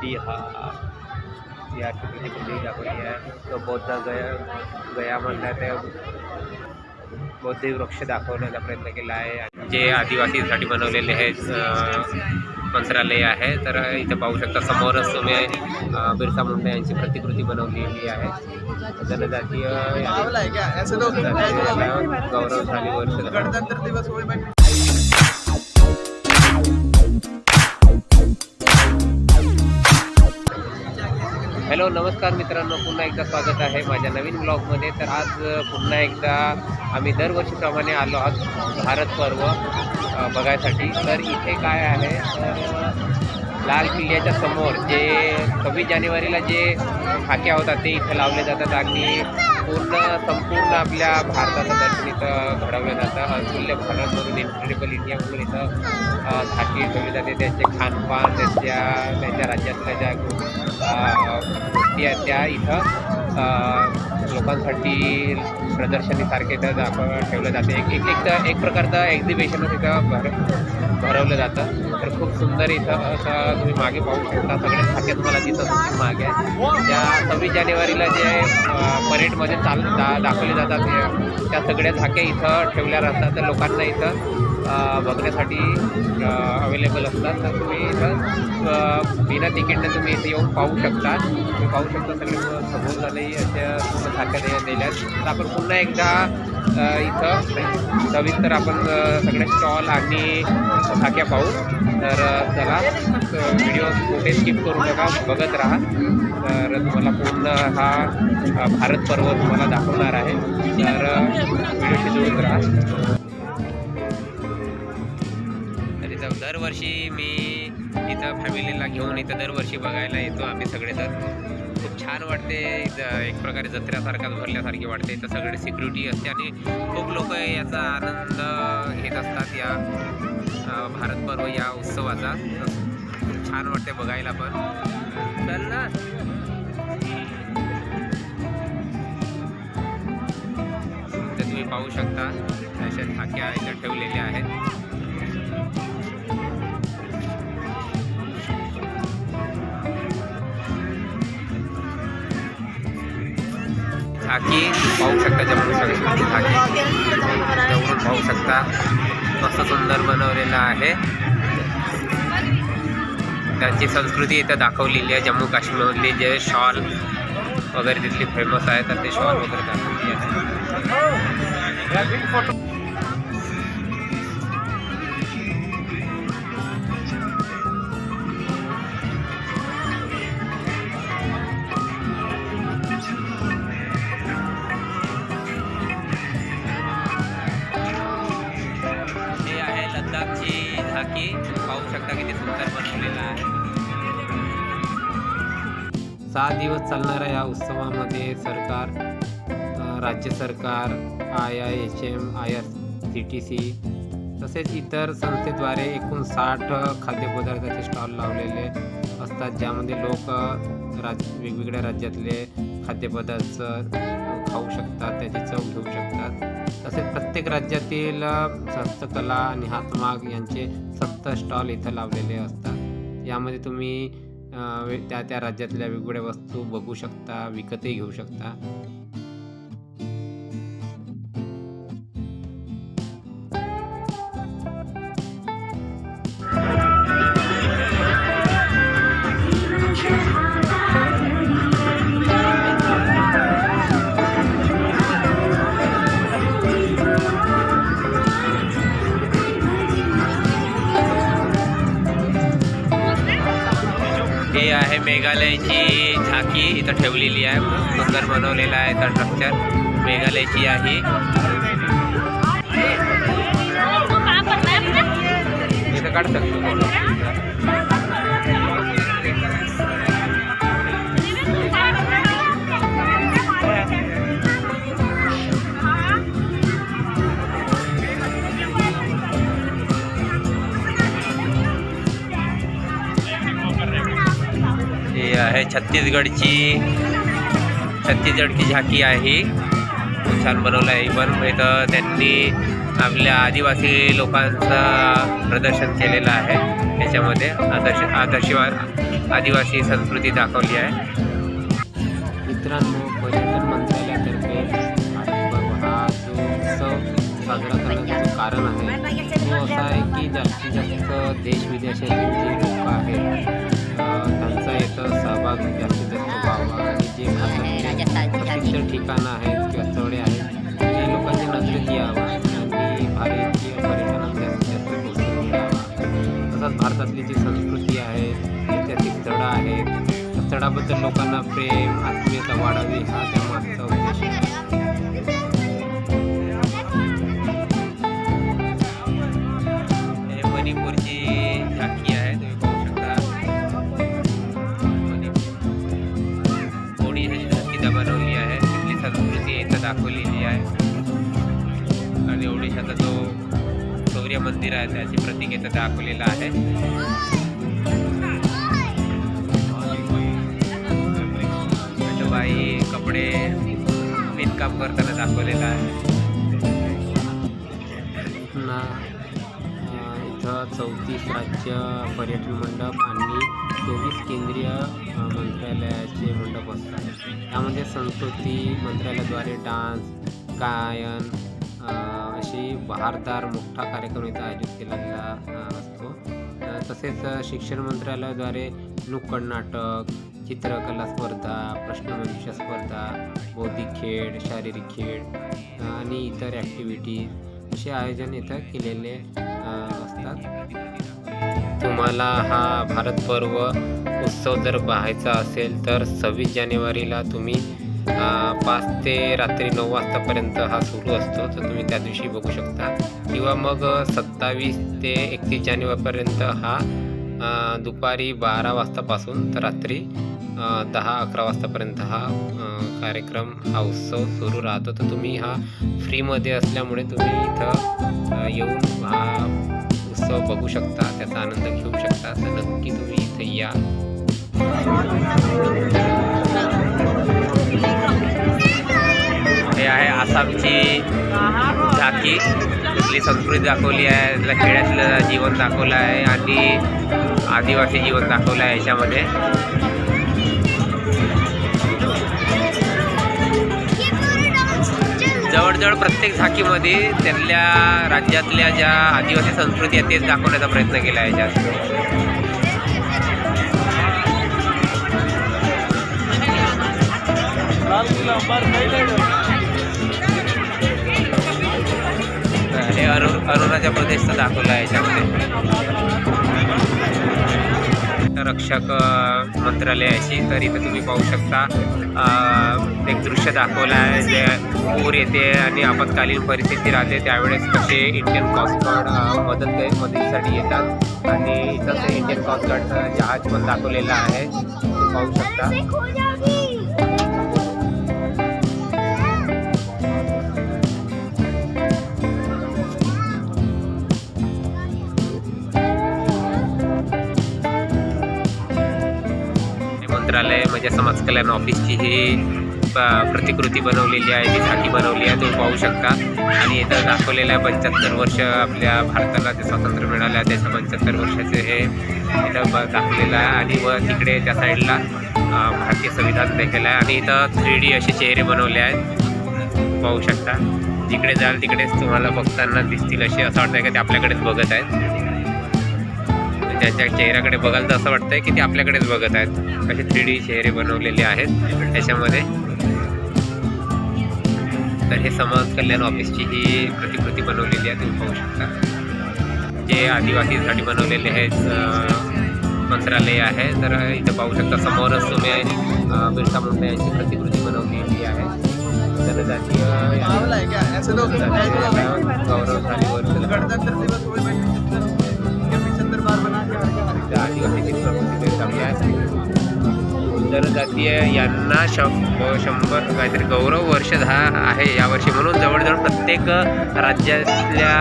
नदी हा या ठिकाणी दाखवली आहे. तो बौद्ध गया म्हणला त्या बौद्ध वृक्ष दाखवण्याचा प्रयत्न केला आहे, जे आदिवासींसाठी बनवलेले हे मंत्रालय आहे. तर इथं पाहू शकता समोरच तुम्ही बिरसा मुंडा यांची प्रतिकृती बनवलेली आहे. जनजातीय गौरवशाली वर्ष गणतंत्र दिवस हॅलो नमस्कार मित्रांनो, पुन्हा एकदा स्वागत आहे माझ्या नवीन ब्लॉगमध्ये. तर आज पुन्हा एकदा आम्ही दरवर्षीप्रमाणे आलो आहोत भारत पर्व बघायसाठी. तर इथे काय आहे, तर लाल किल्ल्याच्या समोर जे 26 जानेवारीला जे खाक्या होतात ते इथं लावले जातात आणि संपूर्ण आपल्या भारताचं दर्शन इथं घडवलं जातं. अतुल्य भारत म्हणून, इन्क्रेडिबल इंडिया म्हणून इथं खाकी ठेवली जाते. त्यांचे खानपान, त्यांच्या राज्यातल्या ज्या गोष्टी आहेत त्या इथं लोकांसाठी प्रदर्शनीसारखे इथं ठेवलं जाते. एक प्रकारचं एक्झिबिशनच इथं भरवलं जातं. तर खूप सुंदर इथं असं तुम्ही मागे पाहू शकता. सगळे खाके तुम्हाला दिसत मागे त्या 26 जानेवारीला जे परेडमध्ये दाखवले जातात त्या सगळ्या झाक्या इथं ठेवल्या राहतात. तर लोकांना इथं बघण्यासाठी अवेलेबल असतात. तर तुम्ही इथं बिना तिकीटने तुम्ही इथे येऊन पाहू शकता. तुम्ही पाहू शकता सगळे समोर झाले अशा झाक्या दिल्यात. तर आपण पुन्हा एकदा इथं सविस्तर आपण सगळे स्टॉल आणि झाक्या पाहू. तर चला व्हिडिओ कुठे स्किप करू नका, बघत राहा. तर तुम्हाला पूर्ण हा भारत पर्व तुम्हाला दाखवणार आहे. तर व्हिडिओशी जोडून राहा. तर इथं दरवर्षी मी इथं फॅमिलीला घेऊन इथं दरवर्षी बघायला येतो आम्ही सगळे. तर खूप छान वाटते. इथं एक प्रकारे जत्रेसारखाच भरल्यासारखी वाटते. इथं सगळे सिक्युरिटी असते आणि खूप लोक याचा आनंद घेत असतात या भारत पर्व या उत्सवाचा. खूप छान वाटते बघायला पण. चल ना, तर तुम्ही पाहू शकता अशा खाक्या इथं ठेवलेल्या आहेत. झाकी पाहू शकता, जमू शकता झाकी जवळून पाहू शकता. मस्त सुंदर बनवलेलं आहे. त्यांची संस्कृती इथं दाखवलेली आहे. जम्मू काश्मीरमधली जे शॉल वगैरे तिथली फेमस आहे, तर ते शॉल वगैरे दाखवलेली आहे. लद्दाखची झाकी पाहू शकता किती सुंदर बनवलेला आहे. 6 दिवस चालणाऱ्या या उत्सवामध्ये सरकार, राज्य सरकार, IIHM, IRCTC तसेच इतर संस्थेद्वारे एकूण 60 खाद्यपदार्थाचे स्टॉल लावलेले असतात, ज्यामध्ये लोक वेगवेगळ्या राज्यातले खाद्यपदार्थ खाऊ शकतात, त्याची चव घेऊ शकतात. तसेच प्रत्येक राज्यातील हस्तकला आणि हातमाग यांचे 70 स्टॉल इथं लावलेले असतात. यामध्ये तुम्ही त्या राज्यातल्या वेगवेगळ्या वस्तू बघू शकता, विकतही घेऊ शकता. हे आहे मेघालयची झाकी इथं ठेवलेली आहे. खूप सुंदर बनवलेला आहे. तर स्ट्रक्चर मेघालयची आहे. इथं काढ शकतो. आहे छत्तीसगडची झाकी आहे. खूप छान बनवलं आहे. पण इथं त्यांनी आपल्या आदिवासी लोकांचं प्रदर्शन केलेलं आहे. त्याच्यामध्ये आदिवासी संस्कृती दाखवली आहे. मित्रांनो, पर्यटन मंत्रालयातर्फे हा जो उत्सव साजरा करण्याचं जो कारण आहे तो असा आहे की जास्तीत जास्त देश विदेशातील जे लोक आहेत त्यांचा इथं सहभाग जास्तीत जास्त व्हावा आणि जे भारतातले प्रसिद्ध ठिकाणं आहेत किंवा स्थळे आहेत ते लोकांच्या नजरेत यावं आणि भारतीय पर्यटनात जास्तीत जास्त प्रोत्साहन मिळावा. तसंच भारतातली जी संस्कृती आहे, ऐतिहासिक स्थळं आहेत, त्या स्थळाबद्दल लोकांना प्रेम आत्मीयता वाढावी हा त्यामागचा उद्देश आहे. मणिपूरची झाकी आहे, तुम्ही पाहू शकता. ओडिशाची झाकी इथं बनवली आहे, तिथली संस्कृती इथं दाखवलेली आहे आणि ओडिशाचा जो शौर्य मंदिर आहे त्याची प्रतीक इथं दाखवलेलं आहे. बाई कपडे विणकाम करताना दाखवलेलं आहे. इथं 34 राज्य पर्यटन मंडप आणि 24 केंद्रीय मंत्रालयाचे मंडप असतात. यामध्ये संस्कृती मंत्रालयाद्वारे डान्स, गायन अशी बहारदार मोठा कार्यक्रम इथं आयोजित केलेला असतो. तसेच शिक्षण मंत्रालयाद्वारे नुक्कड नाटक, चित्रकला स्पर्धा, प्रश्नमंजुषा स्पर्धा, बौद्धिक खेळ, शारीरिक खेळ आणि इतर ॲक्टिव्हिटीज असे आयोजन इथं केलेले असतात. तुम्हाला हा भारत पर्व उत्सव जर पाहायचा असेल तर 26 जानेवारीला तुम्ही 5 ते रात्री 9 वाजतापर्यंत हा सुरू असतो, तर तुम्ही त्या दिवशी बघू शकता. किंवा मग 27 ते 31 जानेवारीपर्यंत हा दुपारी 12 वाजतापासून तर रात्री 10-11 वाजतापर्यंत हा कार्यक्रम हा उत्सव सुरू राहतो. तर तुम्ही हा फ्रीमध्ये असल्यामुळे तुम्ही इथं येऊन हा उत्सव बघू शकता, त्याचा आनंद घेऊ शकता. तर नक्की तुम्ही इथं या. हे आहे आसामची झाकी, तिथली संस्कृती दाखवली आहे, तिथल्या खेड्यातलं जीवन दाखवलं आहे आणि आदिवासी जीवन दाखवलं आहे. याच्यामध्ये जवळजवळ प्रत्येक झाकीमध्ये त्यातल्या राज्यातल्या ज्या आदिवासी संस्कृती आहेत तेच दाखवण्याचा प्रयत्न केला आहे याच्यात. हे अरुणाचल प्रदेशचं दाखवलं आहे याच्यामध्ये. रक्षक मंत्रालयाची, तर इथं तुम्ही पाहू शकता एक दृश्य दाखवलं आहे जे पूर येते आणि आपत्कालीन परिस्थिती राहते त्यावेळेस कसे इंडियन कोस्ट गार्ड मदतीसाठी येतात आणि इथं इंडियन कोस्ट गार्डचं जहाज पण दाखवलेलं आहे, तुम्ही पाहू शकता. मंत्रालय म्हणजे समाज कल्याण ऑफिसची ही प्रतिकृती बनवलेली आहे, जी झाकी बनवली आहे, तुम्ही पाहू शकता. आणि इथं दाखवलेलं आहे 75 वर्ष आपल्या भारताला जे स्वातंत्र्य मिळालं आहे त्याच्या 75 वर्षाचे हे इथं दाखवलेलं आहे. आणि व तिकडे त्या साईडला भारतीय संविधान देखील आहे आणि इथं 3D असे चेहरे बनवले आहेत, पाहू शकता. जिकडे जाल तिकडेच तुम्हाला बघताना दिसतील असे, असं वाटतं की ते आपल्याकडेच बघत आहेत. त्यांच्या चेहऱ्याकडे बघायला तर असं वाटतंय की ते आपल्याकडेच बघत आहेत. असे 3D चेहरे बनवलेले आहेत त्याच्यामध्ये. तर हे समाज कल्याण ऑफिसची ही प्रतिकृती बनवलेली आहे, तुम्ही पाहू शकता. जे आदिवासीसाठी बनवलेले आहेत मंत्रालय आहे, तर इथं पाहू शकता समोरच तुम्ही बिरसा मुंडा यांची प्रतिकृती बनवलेली आहे. जनजातीय गौरवशालीवर जनजातीय यांना 100 काहीतरी गौरव वर्ष आहे यावर्षी, म्हणून जवळजवळ प्रत्येक राज्यातल्या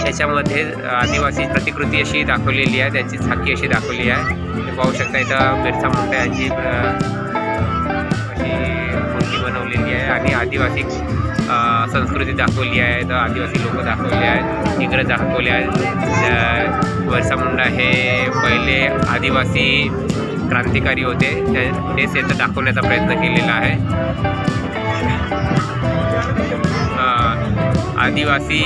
याच्यामध्ये आदिवासी प्रतिकृती अशी दाखवलेली आहे, त्यांची झाकी अशी दाखवली आहे. ते पाहू शकता. इथं बिरसा मुंडा यांची अशी मूर्ती बनवलेली आहे आणि आदिवासी संस्कृती दाखवली आहे, तर आदिवासी लोक दाखवले आहेत, इंग्रज दाखवले आहेत. बिरसा मुंडा हे पहिले आदिवासी क्रांतिकारी होते, तेच इथं दाखवण्याचा प्रयत्न केलेला आहे. आदिवासी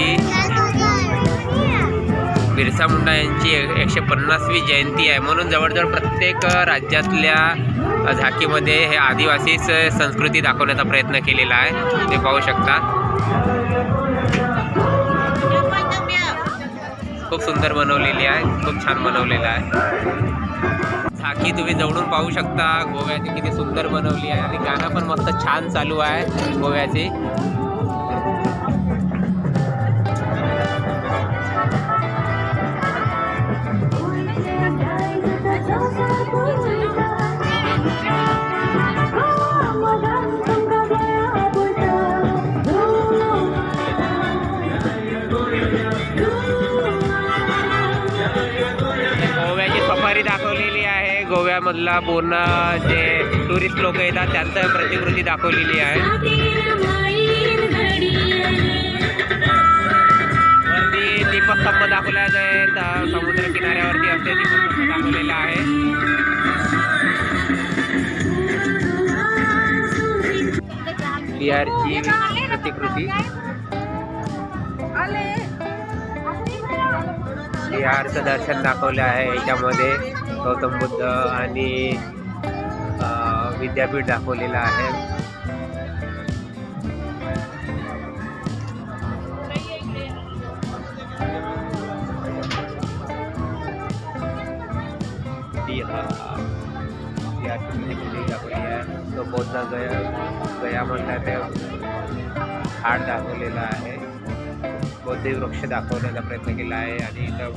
बिरसा मुंडा यांची 150वी जयंती आहे, म्हणून जवळजवळ प्रत्येक राज्यातल्या झाकीमध्ये हे आदिवासी संस्कृती दाखवण्याचा प्रयत्न केलेला आहे. ते पाहू शकता. खूप सुंदर बनवलेली आहे, खूप छान बनवलेलं आहे. झाकी तुम्ही जवळून पाहू शकता. गोव्याची किती सुंदर बनवली आहे आणि गाणं पण मस्त छान चालू आहे गोव्याची. गोव्याची सफारी दाखवलेली आहे. गोव्यामधला पूर्ण जे टुरिस्ट लोक येतात त्यांचं प्रतिकृती दाखवलेली आहे. वरती दीपस्तंभ दाखवला आहे, समुद्र किनाऱ्यावरती असते दीपस्तंभ दाखवलेला आहे. बिहारची प्रतिकृती, बिहारचं दर्शन दाखवलं आहे. याच्यामध्ये गौतम बुद्ध आणि विद्यापीठ दाखवलेलं आहे. बिहारची प्रतिकृती दाखवली आहे. तो बौद्ध गया म्हणला ते हाड दाखवलेला आहे. बौद्ध वृक्ष दाखवण्याचा प्रयत्न केला आहे आणि इथं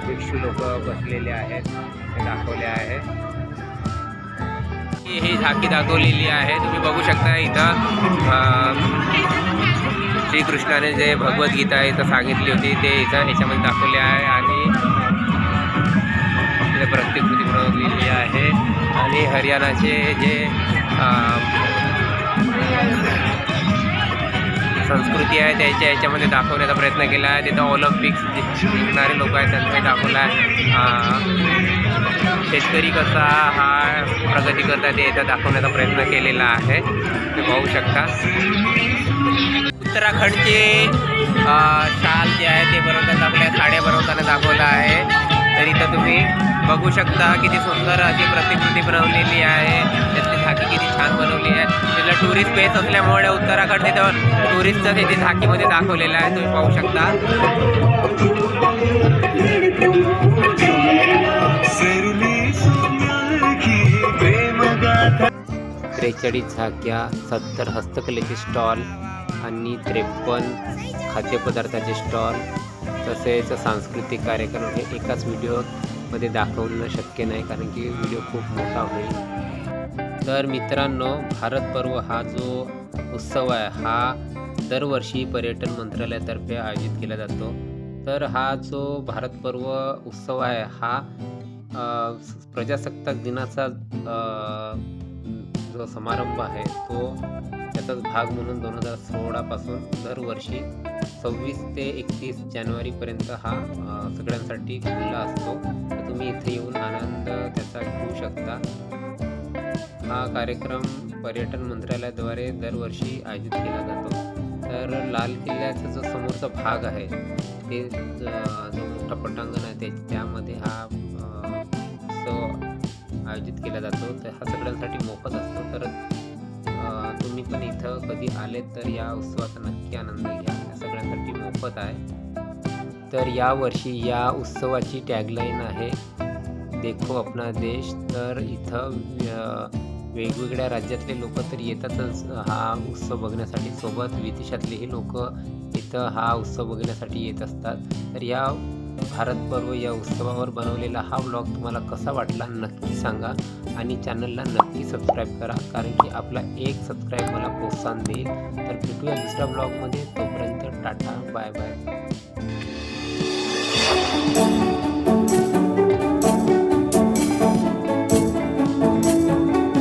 भिक्षू लोक बसलेले आहेत ते दाखवले आहे. ही झाकी दाखवलेली आहे. तुम्ही बघू शकता इथं श्रीकृष्णाने जे भगवद्गीता इथं सांगितली होती ते इथं याच्यामध्ये दाखवले आहे आणि प्रतिकृती बनवलेली आहे. आणि हरियाणाचे जे संस्कृती आहे त्याच्या याच्यामध्ये दाखवण्याचा प्रयत्न केला आहे. तिथं ऑलिम्पिक्स जिंकणारे लोक आहेत त्यांचा दाखवला आहे. शेतकरी कसा हा प्रगती करतात ते इथं दाखवण्याचा प्रयत्न केलेला आहे. ते पाहू शकता. उत्तराखंडचे शाल जे आहे ते बनवताना आपल्या साड्या बनवताना दाखवलं आहे. तर इथं तुम्ही बघू शकता किती सुंदर अशी प्रतिकृती बनवलेली आहे. त्यातली झाकी किती छान बनवली आहे. त्याला टुरिस्ट प्लेस असल्यामुळे उत्तराखंड तिथं टुरिस्टचं तिथे झाकीमध्ये दाखवलेलं आहे. तुम्ही पाहू शकता. 43 झाक्या, 70 हस्तकलेचे स्टॉल आणि 53 खाद्यपदार्थाचे स्टॉल तसेच सांस्कृतिक कार्यक्रम हे एकाच व्हिडिओमध्ये दाखवणं शक्य नाही, कारण की व्हिडिओ खूप मोठा होईल. तर मित्रांनो, भारत पर्व हा जो उत्सव आहे हा दरवर्षी पर्यटन मंत्रालयातर्फे आयोजित केला जातो. तर हा जो भारत पर्व उत्सव आहे हा प्रजासत्ताक दिनाचा जो समारंभ आहे तो त्याचाच भाग म्हणून 2016 पासून दरवर्षी 26 ते 31 जानेवारीपर्यंत हा सगळ्यांसाठी खुला असतो. तर तुम्ही इथे येऊन आनंद त्याचा घेऊ शकता. हा कार्यक्रम पर्यटन मंत्रालयाद्वारे दरवर्षी आयोजित केला जातो. तर लाल किल्ल्याचा जो समोरचा भाग आहे ते जो मोठा पटांगण आहे त्यामध्ये हा उत्सव आयोजित केला जातो. तर हा सगळ्यांसाठी मोफत असतो. तर तुम्ही पण इथं कधी आले तर या उत्सवाचा नक्की आनंद घ्या. या सगळ्यांसाठी मोफत आहे. तर यावर्षी या उत्सवाची टॅगलाईन आहे देखो अपना देश. तर इथं वेगवेगळ्या राज्यातले लोक तर येतातच हा उत्सव बघण्यासाठी, सोबत विदेशातलेही लोक इथं हा उत्सव बघण्यासाठी येत असतात. तर या भारत पर्व या उत्सवावर बनवलेला हा व्लॉग तुम्हाला कसा वाटला नक्की सांगा आणि चॅनलला नक्की सबस्क्राईब करा, कारण की आपला एक सबस्क्राईब मला प्रोत्साहन देईल. तर भेटूया दुसऱ्या ब्लॉगमध्ये. तोपर्यंत टाटा, बाय बाय.